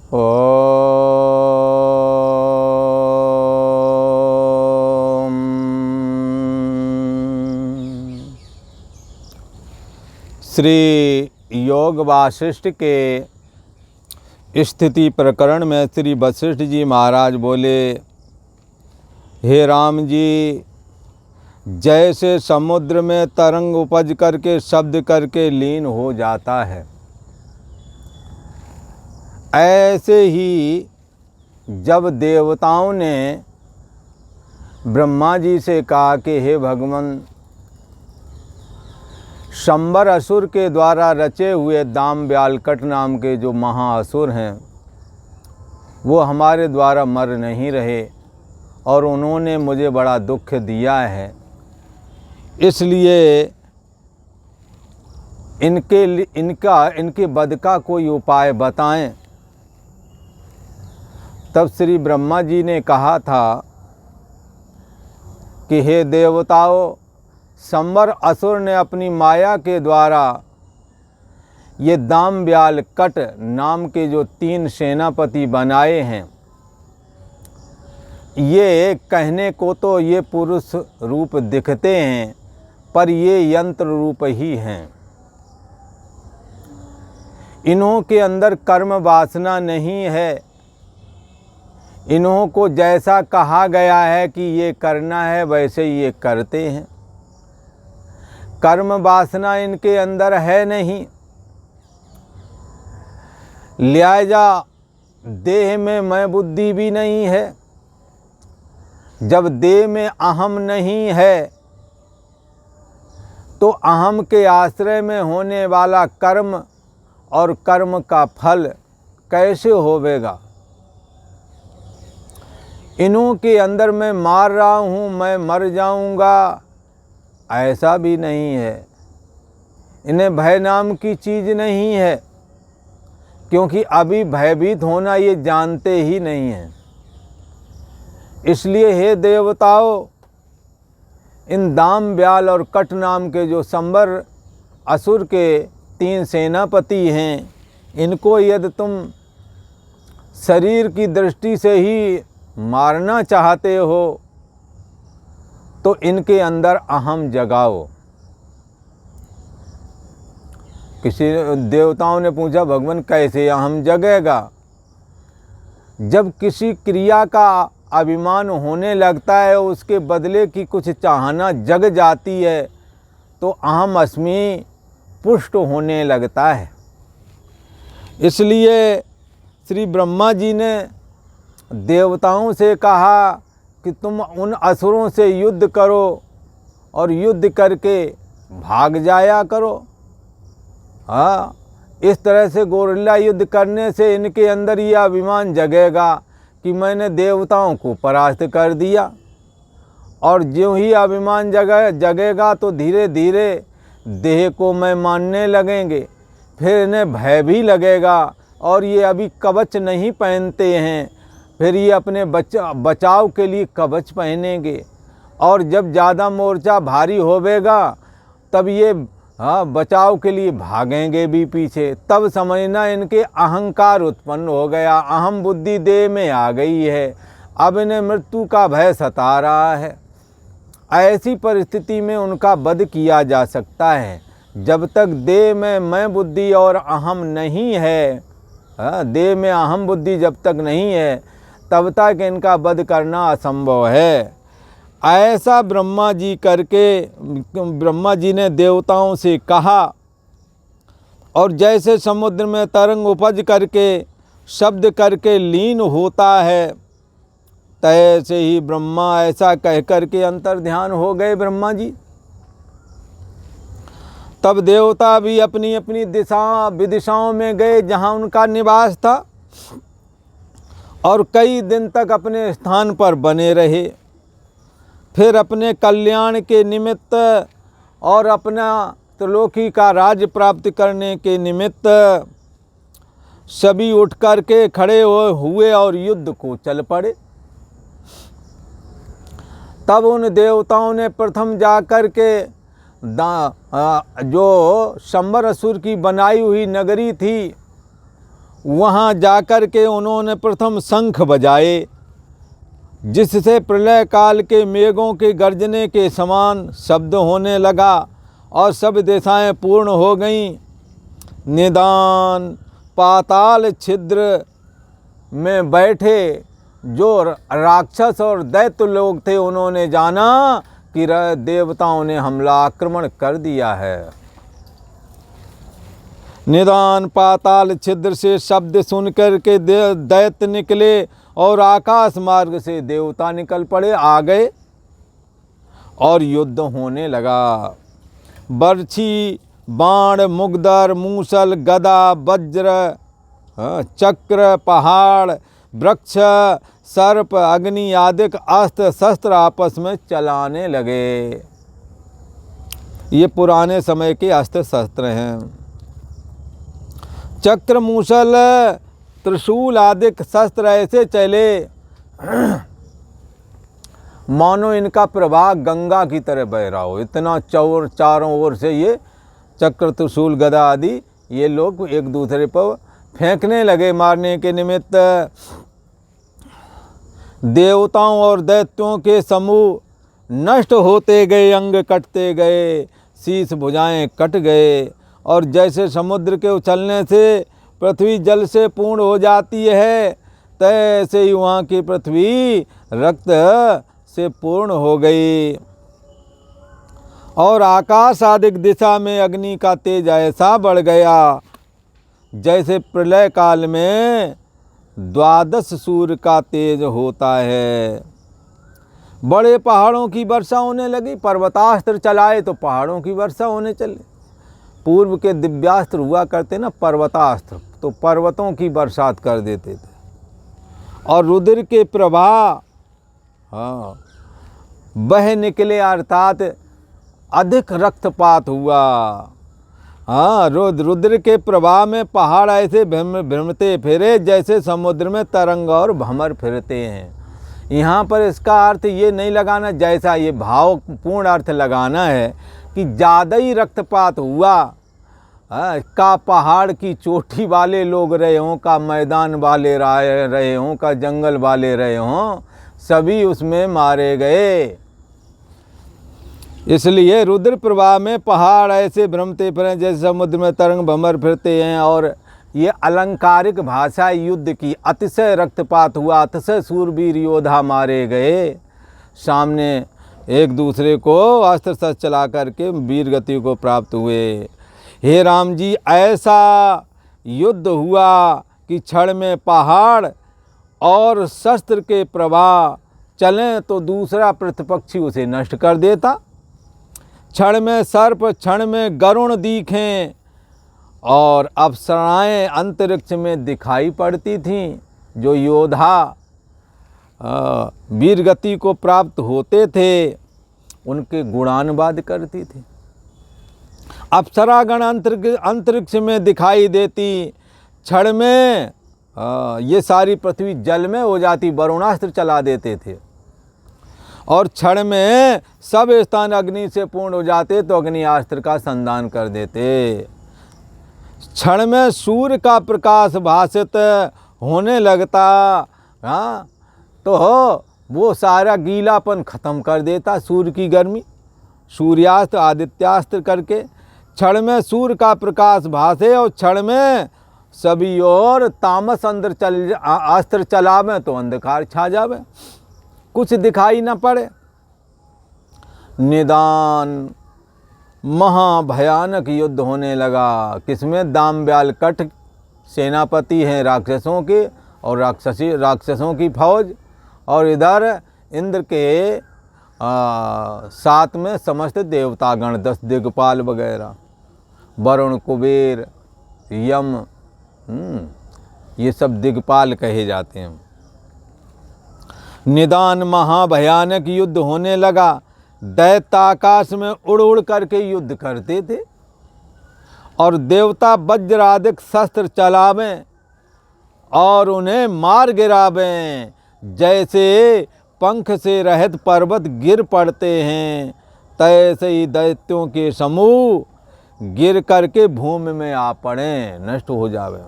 ओम। श्री योग वासिष्ठ के स्थिति प्रकरण में श्री वशिष्ठ जी महाराज बोले, हे राम जी, जैसे समुद्र में तरंग उपज करके शब्द करके लीन हो जाता है, ऐसे ही जब देवताओं ने ब्रह्मा जी से कहा कि हे भगवान, शंबर असुर के द्वारा रचे हुए दाम ब्यालकट नाम के जो महाअसुर हैं वो हमारे द्वारा मर नहीं रहे और उन्होंने मुझे बड़ा दुख दिया है, इसलिए इनके वध का कोई उपाय बताएं। तब श्री ब्रह्मा जी ने कहा था कि हे देवताओं, शंबर असुर ने अपनी माया के द्वारा ये दाम ब्याल कट नाम के जो 3 सेनापति बनाए हैं, ये कहने को तो ये पुरुष रूप दिखते हैं पर ये यंत्र रूप ही हैं। इन्हों के अंदर कर्म वासना नहीं है। इन्हों को जैसा कहा गया है कि ये करना है वैसे ये करते हैं। कर्म वासना इनके अंदर है नहीं। लिहाजा देह में मैं बुद्धि भी नहीं है। जब देह में अहम नहीं है तो अहम के आश्रय में होने वाला कर्म और कर्म का फल कैसे होवेगा। इन्हों के अंदर मैं मार रहा हूँ, मैं मर जाऊँगा, ऐसा भी नहीं है। इन्हें भय नाम की चीज़ नहीं है, क्योंकि अभी भयभीत होना ये जानते ही नहीं हैं। इसलिए हे देवताओं, इन दाम ब्याल और कट नाम के जो शंबर असुर के 3 सेनापति हैं, इनको यदि तुम शरीर की दृष्टि से ही मारना चाहते हो तो इनके अंदर अहम जगाओ। किसी देवताओं ने पूछा, भगवान कैसे अहम जगेगा? जब किसी क्रिया का अभिमान होने लगता है, उसके बदले की कुछ चाहना जग जाती है तो अहम अस्मि पुष्ट होने लगता है। इसलिए श्री ब्रह्मा जी ने देवताओं से कहा कि तुम उन असुरों से युद्ध करो और युद्ध करके भाग जाया करो। हाँ, इस तरह से गोरिल्ला युद्ध करने से इनके अंदर यह अभिमान जगेगा कि मैंने देवताओं को परास्त कर दिया, और ज्यों ही अभिमान जगेगा तो धीरे धीरे देह को मैं मानने लगेंगे। फिर इन्हें भय भी लगेगा और ये अभी कवच नहीं पहनते हैं, फिर ये अपने बचाव के लिए कवच पहनेंगे, और जब ज़्यादा मोर्चा भारी होवेगा तब ये बचाव के लिए भागेंगे भी पीछे। तब समझना इनके अहंकार उत्पन्न हो गया, अहम बुद्धि देह में आ गई है, अब इन्हें मृत्यु का भय सता रहा है। ऐसी परिस्थिति में उनका वध किया जा सकता है। जब तक देह में मैं बुद्धि और अहम नहीं है, देह में अहम बुद्धि जब तक नहीं है, तब तक इनका वध करना असंभव है। ऐसा ब्रह्मा जी ने देवताओं से कहा, और जैसे समुद्र में तरंग उपज करके शब्द करके लीन होता है, तैसे ही ब्रह्मा ऐसा कह करके अंतर ध्यान हो गए ब्रह्मा जी। तब देवता भी अपनी अपनी विदिशाओं में गए जहाँ उनका निवास था, और कई दिन तक अपने स्थान पर बने रहे। फिर अपने कल्याण के निमित्त और अपना त्रिलोकी का राज्य प्राप्त करने के निमित्त सभी उठ कर के खड़े हुए और युद्ध को चल पड़े। तब उन देवताओं ने प्रथम जाकर के जो शंबर असुर की बनाई हुई नगरी थी वहाँ जाकर के उन्होंने प्रथम शंख बजाए, जिससे प्रलय काल के मेघों के गर्जने के समान शब्द होने लगा और सब दिशाएं पूर्ण हो गईं। निदान पाताल छिद्र में बैठे जो राक्षस और दैत्य लोग थे, उन्होंने जाना कि देवताओं ने हमला आक्रमण कर दिया है। निदान पाताल छिद्र से शब्द सुनकर के दैत्य निकले और आकाश मार्ग से देवता निकल पड़े, आ गए और युद्ध होने लगा। बर्छी, बाण, मुगदर, मूसल, गदा, वज्र, चक्र, पहाड़, वृक्ष, सर्प, अग्नि आदि अस्त्र शस्त्र आपस में चलाने लगे। ये पुराने समय के अस्त्र शस्त्र हैं। चक्र, मूसल, त्रिशूल आदि शस्त्र ऐसे चले मानो इनका प्रवाह गंगा की तरह बह रहा हो। इतना चारों ओर से ये चक्र, त्रिशूल, गदा आदि ये लोग एक दूसरे पर फेंकने लगे मारने के निमित्त। देवताओं और दैत्यों के समूह नष्ट होते गए, अंग कटते गए, शीश भुजाएं कट गए, और जैसे समुद्र के उछलने से पृथ्वी जल से पूर्ण हो जाती है, तैसे ही वहाँ की पृथ्वी रक्त से पूर्ण हो गई। और आकाश आदि दिशा में अग्नि का तेज ऐसा बढ़ गया जैसे प्रलय काल में 12 सूर्य का तेज होता है। बड़े पहाड़ों की वर्षा होने लगी। पर्वतास्त्र चलाए तो पहाड़ों की वर्षा होने चले। पूर्व के दिव्यास्त्र हुआ करते ना पर्वतास्त्र, तो पर्वतों की बरसात कर देते थे। और रुद्र के प्रवाह बह निकले, अर्थात अधिक रक्तपात हुआ। रुद्र के प्रवाह में पहाड़ ऐसे भ्रमते फिरे जैसे समुद्र में तरंग और भंवर फिरते हैं। यहाँ पर इसका अर्थ ये नहीं लगाना, जैसा ये भावपूर्ण अर्थ लगाना है कि ज़्यादा ही रक्तपात हुआ। का पहाड़ की चोटी वाले लोग रहे हों, का मैदान वाले रहे हों, का जंगल वाले रहे हों, सभी उसमें मारे गए। इसलिए रुद्र प्रवाह में पहाड़ ऐसे भ्रमते फिरे जैसे समुद्र में तरंग भंवर फिरते हैं। और ये अलंकारिक भाषा युद्ध की। अतिशय रक्तपात हुआ, अतिशय सूरवीर योद्धा मारे गए, सामने एक दूसरे को अस्त्र शस्त्र चला करके वीर गति को प्राप्त हुए। हे राम जी, ऐसा युद्ध हुआ कि क्षण में पहाड़ और शस्त्र के प्रवाह चलें तो दूसरा प्रतिपक्षी उसे नष्ट कर देता। क्षण में सर्प, क्षण में गरुण दिखें, और अप्सराएं अंतरिक्ष में दिखाई पड़ती थीं। जो योद्धा वीर गति को प्राप्त होते थे उनके गुणानुवाद करती थी। अप्सरागण अंतरिक्ष में दिखाई देती। क्षण में ये सारी पृथ्वी जल में हो जाती, वरुणास्त्र चला देते थे। और क्षण में सब स्थान अग्नि से पूर्ण हो जाते तो अग्नियास्त्र का संधान कर देते। क्षण में सूर्य का प्रकाश भासित होने लगता, तो वो सारा गीलापन खत्म कर देता, सूर्य की गर्मी। सूर्यास्त्र आदित्यास्त्र करके क्षण में सूर्य का प्रकाश भासे और क्षण में सभी और तामस अंदर अस्त्र चलावे तो अंधकार छा जावे, कुछ दिखाई न पड़े। निदान महाभयानक युद्ध होने लगा। किसमें? दामब्याल कठ सेनापति हैं राक्षसों के, और राक्षसों की फौज, और इधर इंद्र के साथ में समस्त देवतागण 10 दिग्पाल वगैरह, वरुण, कुबेर, यम, ये सब दिग्पाल कहे जाते हैं। निदान महाभयानक युद्ध होने लगा। दैत्य आकाश में उड़ उड़ करके युद्ध करते थे, और देवता वज्रादिक शस्त्र चलावें और उन्हें मार गिरावें। जैसे पंख से रहित पर्वत गिर पड़ते हैं, तैसे ही दैत्यों के समूह गिर करके भूमि में आ पड़े, नष्ट हो जावे।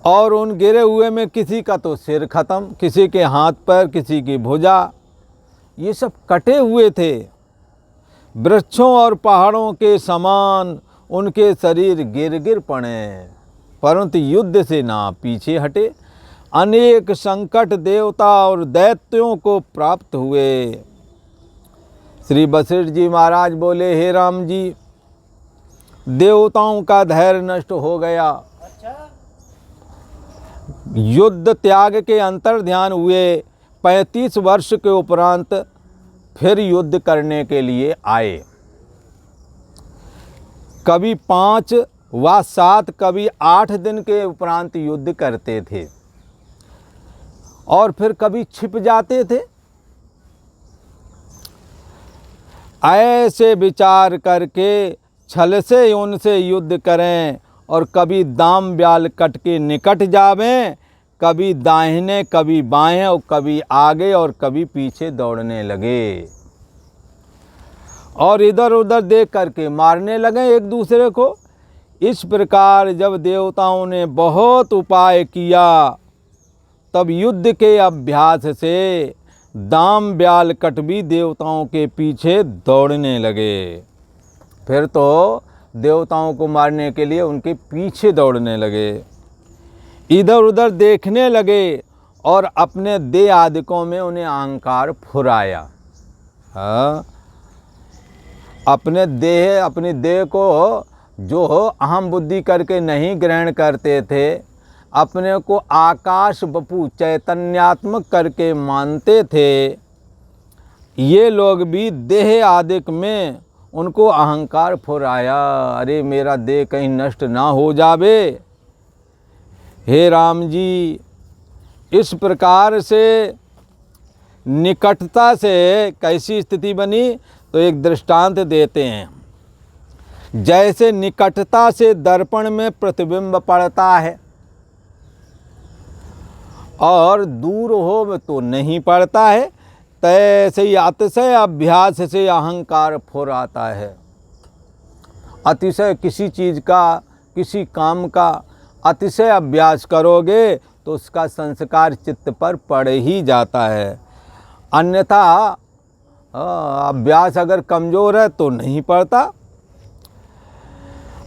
और उन गिरे हुए में किसी का तो सिर खत्म, किसी के हाथ पैर, किसी की भुजा, ये सब कटे हुए थे। वृक्षों और पहाड़ों के समान उनके शरीर गिर गिर पड़े, परंतु युद्ध से ना पीछे हटे। अनेक संकट देवता और दैत्यों को प्राप्त हुए। श्री वशिष्ठ जी महाराज बोले, हे राम जी, देवताओं का धैर्य नष्ट हो गया। युद्ध त्याग के अंतर ध्यान हुए। 35 वर्ष के उपरांत फिर युद्ध करने के लिए आए। कभी 5 व 7, कभी 8 दिन के उपरांत युद्ध करते थे और फिर कभी छिप जाते थे। ऐसे विचार करके छल से उनसे युद्ध करें और कभी दाम ब्याल कट के निकट जावें, कभी दाहिने कभी बाएं और कभी आगे और कभी पीछे दौड़ने लगे और इधर उधर देख करके मारने लगे एक दूसरे को। इस प्रकार जब देवताओं ने बहुत उपाय किया, तब युद्ध के अभ्यास से दाम ब्याल कट भी देवताओं के पीछे दौड़ने लगे। फिर तो देवताओं को मारने के लिए उनके पीछे दौड़ने लगे, इधर उधर देखने लगे और अपने देह आदिकों में उन्हें अहंकार फुराया। हाँ, अपनी देह को जो अहम बुद्धि करके नहीं ग्रहण करते थे, अपने को आकाश बपू चैतन्यात्मक करके मानते थे, ये लोग भी देह आदिक में उनको अहंकार फुराया। अरे मेरा देह कहीं नष्ट ना हो जावे। हे राम जी, इस प्रकार से निकटता से कैसी स्थिति बनी, तो एक दृष्टांत देते हैं। जैसे निकटता से दर्पण में प्रतिबिंब पड़ता है और दूर हो तो नहीं पड़ता है, तैसे ही अतिशय अभ्यास से अहंकार फुराता है। अतिशय किसी चीज़ का, किसी काम का अतिशय अभ्यास करोगे तो उसका संस्कार चित्त पर पड़ ही जाता है, अन्यथा अभ्यास अगर कमज़ोर है तो नहीं पड़ता।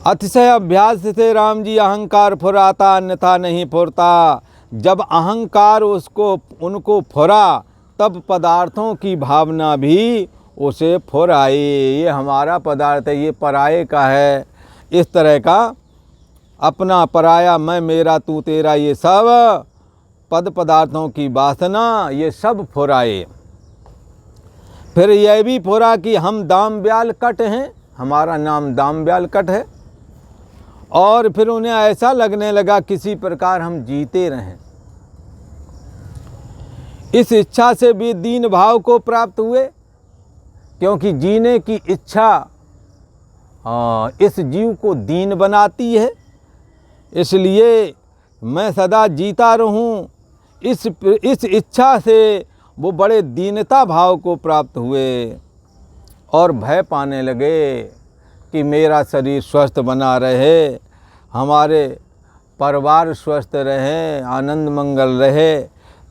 अतिशय अभ्यास से राम जी अहंकार फुराता, अन्यथा नहीं फुरता। जब अहंकार उनको फुरा, तब पदार्थों की भावना भी उसे फुराई। ये हमारा पदार्थ है, ये पराये का है। इस तरह का अपना पराया, मैं मेरा तू तेरा, ये सब पद पदार्थों की वासना, ये सब फुराए। फिर यह भी फुरा कि हम दाम ब्याल कट हैं, हमारा नाम दाम ब्याल कट है। और फिर उन्हें ऐसा लगने लगा किसी प्रकार हम जीते रहें। इस इच्छा से भी दीन भाव को प्राप्त हुए, क्योंकि जीने की इच्छा इस जीव को दीन बनाती है। इसलिए मैं सदा जीता रहूं, इस इच्छा से वो बड़े दीनता भाव को प्राप्त हुए और भय पाने लगे कि मेरा शरीर स्वस्थ बना रहे, हमारे परिवार स्वस्थ रहे, आनंद मंगल रहे।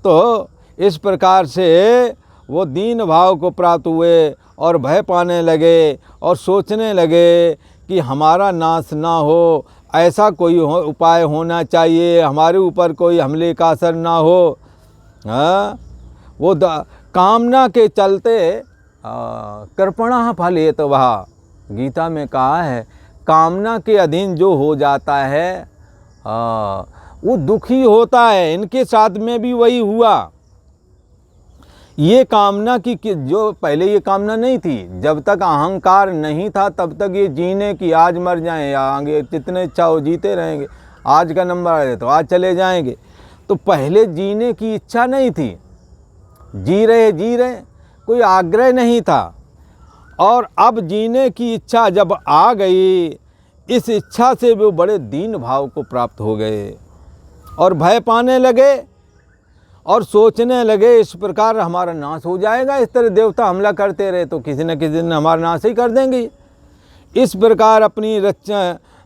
तो इस प्रकार से वो दीन भाव को प्राप्त हुए और भय पाने लगे और सोचने लगे कि हमारा नाश ना हो, ऐसा कोई उपाय होना चाहिए, हमारे ऊपर कोई हमले का असर ना हो। वो कामना के चलते कृपणा फलेत वह, गीता में कहा है, कामना के अधीन जो हो जाता है वो दुखी होता है। इनके साथ में भी वही हुआ। ये कामना की जो पहले ये कामना नहीं थी, जब तक अहंकार नहीं था तब तक ये जीने की, आज मर जाएं या आगे जितने इच्छा हो जीते रहेंगे, आज का नंबर आ जाए तो आज चले जाएंगे। तो पहले जीने की इच्छा नहीं थी, जी रहे, कोई आग्रह नहीं था। और अब जीने की इच्छा जब आ गई, इस इच्छा से वो बड़े दीन भाव को प्राप्त हो गए और भय पाने लगे और सोचने लगे इस प्रकार हमारा नाश हो जाएगा। इस तरह देवता हमला करते रहे तो किसी न किसी दिन हमारा नाश ही कर देंगे। इस प्रकार अपनी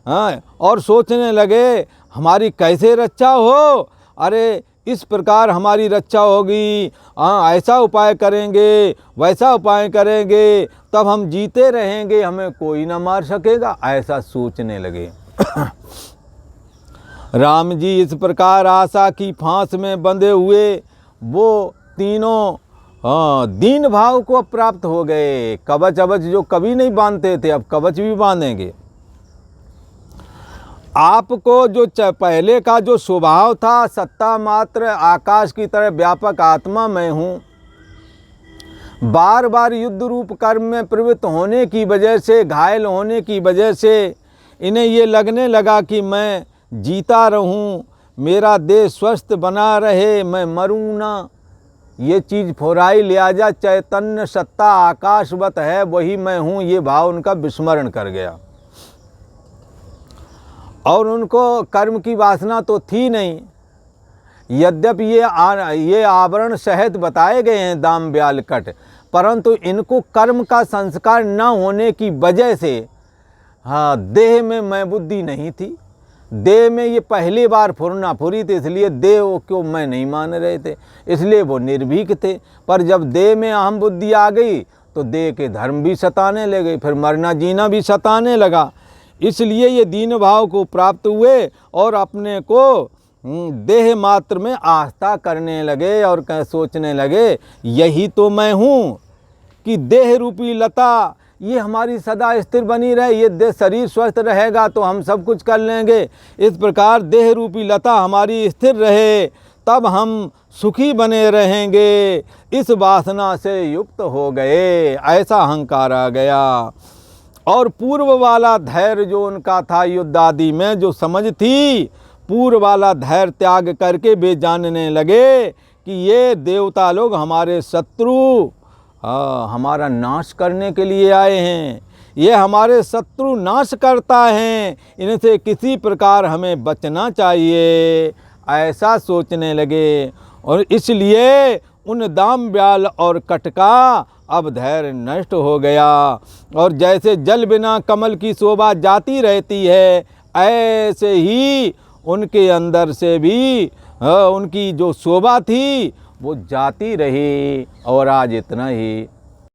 हाँ, और सोचने लगे हमारी कैसे रक्षा हो। अरे इस प्रकार हमारी रक्षा होगी, हाँ ऐसा उपाय करेंगे, वैसा उपाय करेंगे, तब हम जीते रहेंगे, हमें कोई ना मार सकेगा, ऐसा सोचने लगे। राम जी इस प्रकार आशा की फांस में बंधे हुए वो तीनों दीन भाव को प्राप्त हो गए। कवच अवच जो कभी नहीं बांधते थे, अब कवच भी बांधेंगे। आपको जो पहले का जो स्वभाव था, सत्ता मात्र आकाश की तरह व्यापक आत्मा मैं हूँ, बार बार युद्ध रूप कर्म में प्रवृत्त होने की वजह से, घायल होने की वजह से इन्हें ये लगने लगा कि मैं जीता रहूं, मेरा देह स्वस्थ बना रहे, मैं मरूं ना। ये चीज़ फोराई लिहाजा चैतन्य सत्ता आकाशवत है, वही मैं हूँ, ये भाव उनका विस्मरण कर गया। और उनको कर्म की वासना तो थी नहीं। यद्यपि ये आवरण सहित बताए गए हैं दाम ब्याल कट, परंतु इनको कर्म का संस्कार न होने की वजह से, हाँ, देह में मैं बुद्धि नहीं थी। देह में ये पहली बार फुरना फुरी थी, इसलिए देह को मैं नहीं मान रहे थे, इसलिए वो निर्भीक थे। पर जब देह में अहम बुद्धि आ गई तो देह के धर्म भी सताने लगे, फिर मरना जीना भी सताने लगा। इसलिए ये दीन भाव को प्राप्त हुए और अपने को देह मात्र में आस्था करने लगे और सोचने लगे यही तो मैं हूँ, कि देह रूपी लता ये हमारी सदा स्थिर बनी रहे, ये देह शरीर स्वस्थ रहेगा तो हम सब कुछ कर लेंगे। इस प्रकार देह रूपी लता हमारी स्थिर रहे, तब हम सुखी बने रहेंगे। इस वासना से युक्त हो गए, ऐसा अहंकार आ गया। और पूर्व वाला धैर्य जो उनका था युद्ध आदि में जो समझ थी, पूर्व वाला धैर्य त्याग करके वे जानने लगे कि ये देवता लोग हमारे शत्रु, हमारा नाश करने के लिए आए हैं, ये हमारे शत्रु नाश करता है, इनसे किसी प्रकार हमें बचना चाहिए, ऐसा सोचने लगे। और इसलिए उन दाम ब्याल और कट का अब धैर्य नष्ट हो गया। और जैसे जल बिना कमल की शोभा जाती रहती है, ऐसे ही उनके अंदर से भी उनकी जो शोभा थी वो जाती रही। और आज इतना ही।